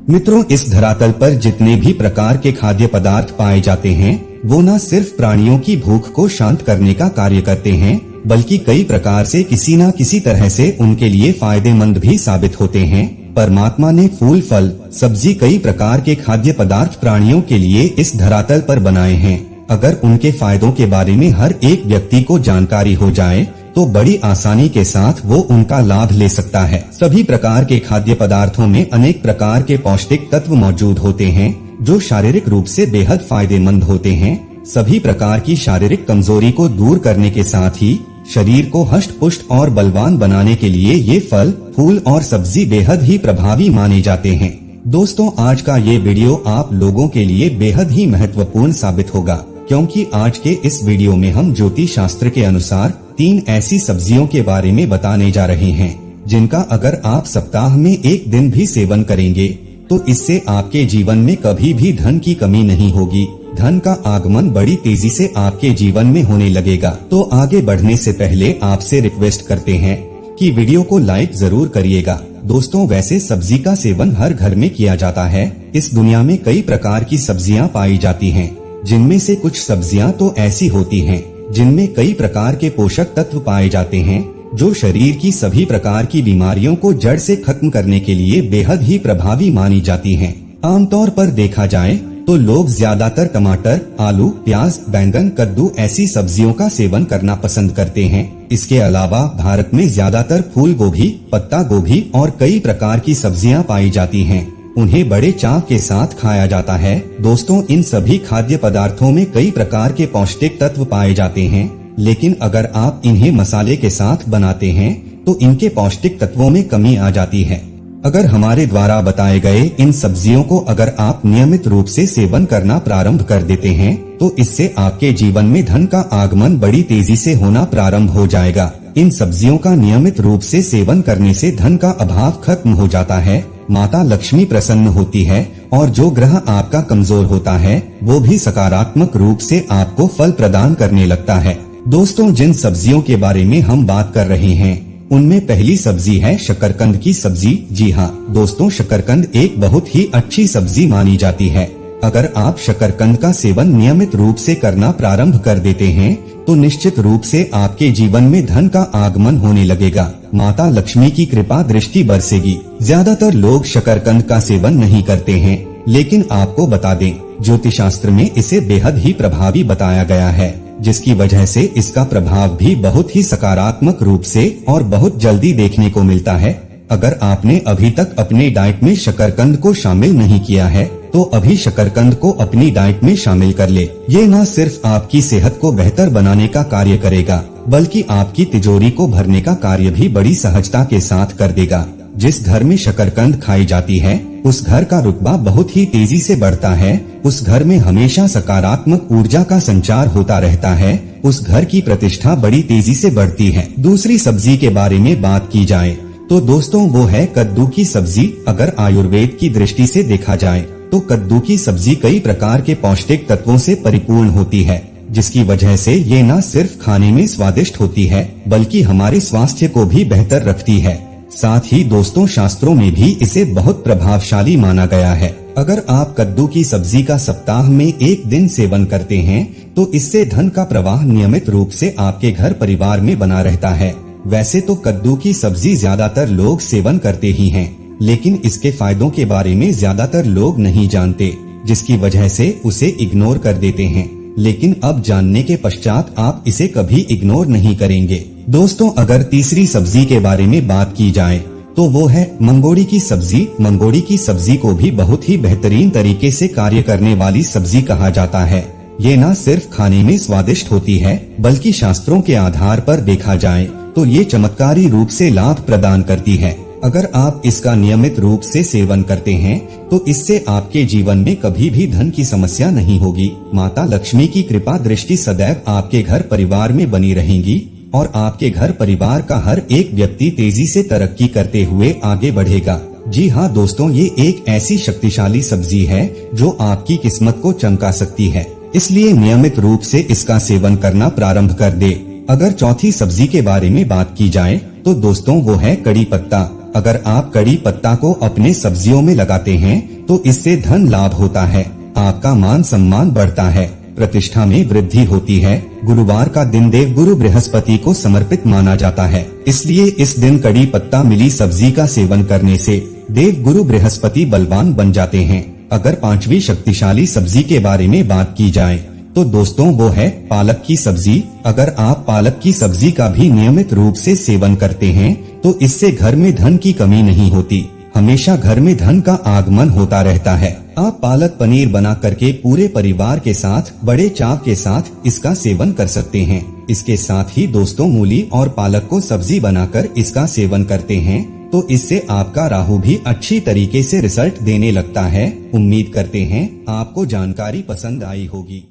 मित्रों, इस धरातल पर जितने भी प्रकार के खाद्य पदार्थ पाए जाते हैं वो न सिर्फ प्राणियों की भूख को शांत करने का कार्य करते हैं, बल्कि कई प्रकार से किसी न किसी तरह से उनके लिए फायदेमंद भी साबित होते हैं। परमात्मा ने फूल, फल, सब्जी, कई प्रकार के खाद्य पदार्थ प्राणियों के लिए इस धरातल पर बनाए हैं। अगर उनके फायदों के बारे में हर एक व्यक्ति को जानकारी हो जाए तो बड़ी आसानी के साथ वो उनका लाभ ले सकता है। सभी प्रकार के खाद्य पदार्थों में अनेक प्रकार के पौष्टिक तत्व मौजूद होते हैं जो शारीरिक रूप से बेहद फायदेमंद होते हैं। सभी प्रकार की शारीरिक कमजोरी को दूर करने के साथ ही शरीर को हष्ट पुष्ट और बलवान बनाने के लिए ये फल, फूल और सब्जी बेहद ही प्रभावी माने जाते हैं। दोस्तों, आज का ये वीडियो आप लोगों के लिए बेहद ही महत्वपूर्ण साबित होगा, क्योंकि आज के इस वीडियो में हम ज्योतिष शास्त्र के अनुसार 3 ऐसी सब्जियों के बारे में बताने जा रहे हैं जिनका अगर आप सप्ताह में एक दिन भी सेवन करेंगे तो इससे आपके जीवन में कभी भी धन की कमी नहीं होगी। धन का आगमन बड़ी तेजी से आपके जीवन में होने लगेगा। तो आगे बढ़ने से पहले आपसे रिक्वेस्ट करते हैं कि वीडियो को लाइक जरूर करिएगा। दोस्तों, वैसे सब्जी का सेवन हर घर में किया जाता है। इस दुनिया में कई प्रकार की सब्जियां पाई जाती हैं, जिनमें से कुछ सब्जियां तो ऐसी होती हैं जिनमें कई प्रकार के पोषक तत्व पाए जाते हैं जो शरीर की सभी प्रकार की बीमारियों को जड़ से खत्म करने के लिए बेहद ही प्रभावी मानी जाती हैं। आमतौर पर देखा जाए तो लोग ज्यादातर टमाटर, आलू, प्याज, बैंगन, कद्दू ऐसी सब्जियों का सेवन करना पसंद करते हैं। इसके अलावा भारत में ज्यादातर फूल गोभी, पत्ता गोभी और कई प्रकार की सब्जियां पाई जाती हैं। उन्हें बड़े चाव के साथ खाया जाता है। दोस्तों, इन सभी खाद्य पदार्थों में कई प्रकार के पौष्टिक तत्व पाए जाते हैं, लेकिन अगर आप इन्हें मसाले के साथ बनाते हैं तो इनके पौष्टिक तत्वों में कमी आ जाती है। अगर हमारे द्वारा बताए गए इन सब्जियों को अगर आप नियमित रूप से सेवन करना प्रारंभ कर देते हैं तो इससे आपके जीवन में धन का आगमन बड़ी तेजी से होना प्रारंभ हो जाएगा। इन सब्जियों का नियमित रूप से सेवन करने से धन का अभाव खत्म हो जाता है, माता लक्ष्मी प्रसन्न होती है और जो ग्रह आपका कमजोर होता है वो भी सकारात्मक रूप से आपको फल प्रदान करने लगता है। दोस्तों, जिन सब्जियों के बारे में हम बात कर रहे हैं उनमें पहली सब्जी है शकरकंद की सब्जी। जी हाँ दोस्तों, शकरकंद एक बहुत ही अच्छी सब्जी मानी जाती है। अगर आप शकरकंद का सेवन नियमित रूप से करना प्रारंभ कर देते हैं तो निश्चित रूप से आपके जीवन में धन का आगमन होने लगेगा। माता लक्ष्मी की कृपा दृष्टि बरसेगी। ज्यादातर लोग शकरकंद का सेवन नहीं करते हैं, लेकिन आपको बता दें ज्योतिष शास्त्र में इसे बेहद ही प्रभावी बताया गया है, जिसकी वजह से इसका प्रभाव भी बहुत ही सकारात्मक रूप से और बहुत जल्दी देखने को मिलता है। अगर आपने अभी तक अपने डाइट में शकरकंद को शामिल नहीं किया है तो अभी शकरकंद को अपनी डाइट में शामिल कर ले। ये न सिर्फ आपकी सेहत को बेहतर बनाने का कार्य करेगा, बल्कि आपकी तिजोरी को भरने का कार्य भी बड़ी सहजता के साथ कर देगा। जिस घर में शकरकंद खाई जाती है उस घर का रुतबा बहुत ही तेजी से बढ़ता है। उस घर में हमेशा सकारात्मक ऊर्जा का संचार होता रहता है। उस घर की प्रतिष्ठा बड़ी तेजी से बढ़ती है। दूसरी सब्जी के बारे में बात की जाए तो दोस्तों वो है कद्दू की सब्जी। अगर आयुर्वेद की दृष्टि से देखा जाए तो कद्दू की सब्जी कई प्रकार के पौष्टिक तत्वों से परिपूर्ण होती है, जिसकी वजह से ये न सिर्फ खाने में स्वादिष्ट होती है बल्कि हमारे स्वास्थ्य को भी बेहतर रखती है। साथ ही दोस्तों, शास्त्रों में भी इसे बहुत प्रभावशाली माना गया है। अगर आप कद्दू की सब्जी का सप्ताह में एक दिन सेवन करते हैं तो इससे धन का प्रवाह नियमित रूप से आपके घर परिवार में बना रहता है। वैसे तो कद्दू की सब्जी ज्यादातर लोग सेवन करते ही हैं, लेकिन इसके फायदों के बारे में ज्यादातर लोग नहीं जानते, जिसकी वजह से उसे इग्नोर कर देते हैं। लेकिन अब जानने के पश्चात आप इसे कभी इग्नोर नहीं करेंगे। दोस्तों, अगर तीसरी सब्जी के बारे में बात की जाए तो वो है मंगोड़ी की सब्जी। मंगोड़ी की सब्जी को भी बहुत ही बेहतरीन तरीके से कार्य करने वाली सब्जी कहा जाता है। ये न सिर्फ खाने में स्वादिष्ट होती है बल्कि शास्त्रों के आधार पर देखा जाए तो ये चमत्कारी रूप से लाभ प्रदान करती है। अगर आप इसका नियमित रूप से सेवन करते हैं तो इससे आपके जीवन में कभी भी धन की समस्या नहीं होगी। माता लक्ष्मी की कृपा दृष्टि सदैव आपके घर परिवार में बनी रहेगी और आपके घर परिवार का हर एक व्यक्ति तेजी से तरक्की करते हुए आगे बढ़ेगा। जी हाँ दोस्तों, ये एक ऐसी शक्तिशाली सब्जी है जो आपकी किस्मत को चमका सकती है, इसलिए नियमित रूप से इसका सेवन करना प्रारंभ कर दे। अगर चौथी सब्जी के बारे में बात की जाए तो दोस्तों वो है कड़ी पत्ता। अगर आप कड़ी पत्ता को अपने सब्जियों में लगाते हैं तो इससे धन लाभ होता है, आपका मान सम्मान बढ़ता है, प्रतिष्ठा में वृद्धि होती है। गुरुवार का दिन देव गुरु बृहस्पति को समर्पित माना जाता है, इसलिए इस दिन कड़ी पत्ता मिली सब्जी का सेवन करने से देव गुरु बृहस्पति बलवान बन जाते हैं। अगर पांचवी शक्तिशाली सब्जी के बारे में बात की जाए तो दोस्तों वो है पालक की सब्जी। अगर आप पालक की सब्जी का भी नियमित रूप से सेवन करते हैं तो इससे घर में धन की कमी नहीं होती, हमेशा घर में धन का आगमन होता रहता है। आप पालक पनीर बना करके पूरे परिवार के साथ बड़े चाव के साथ इसका सेवन कर सकते हैं। इसके साथ ही दोस्तों मूली और पालक को सब्जी बनाकर इसका सेवन करते हैं तो इससे आपका राहु भी अच्छी तरीके से रिजल्ट देने लगता है। उम्मीद करते हैं आपको जानकारी पसंद आई होगी।